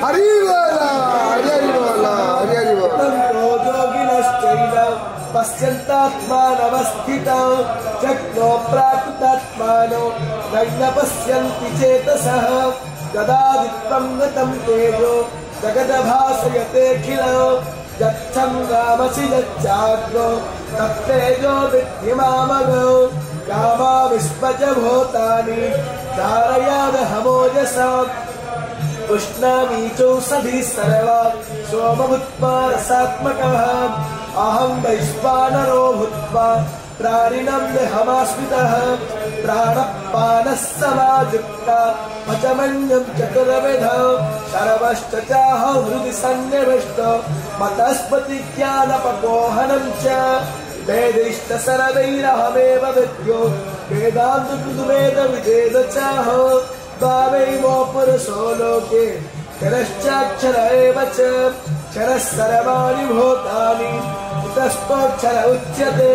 हरि बोला हरि हरि बोला हरि हरि बोला योगिनश्चैव पश्यन्तात्मानवस्थितं चक्रो प्राकृतात्मानो नैव पश्यन्ति चेतसः गदादित्वं गतं तेजो जगद्भासयतेऽखिलं यच्छन्दामसि यच्चाग्रो तत्तेजो विद्धि मामगो कामाविश्वच भूतानि धारयामहमोजसा उष्णामीचौषधिः सर्वा सोमभूत्वा रसात्मकः अहं वैश्वानरो भूत्वा प्राणिनं देहमाश्रितः प्राणपानः समायुक्ता पचमन्यं चतुर्विधौ सर्वश्च चाहं हृदि सन्निविष्टो मतस्पतिज्ञानपकोहनं च वेदैश्च सर्वैरहमेव विद्यो वेदान्तकृद्वेदविदेव चाहो द्वावैवो पुरुषो लोके क्षरश्चाक्षर एव च क्षरः सर्वाणि भूतानि कुतस्थोऽक्षर उच्यते।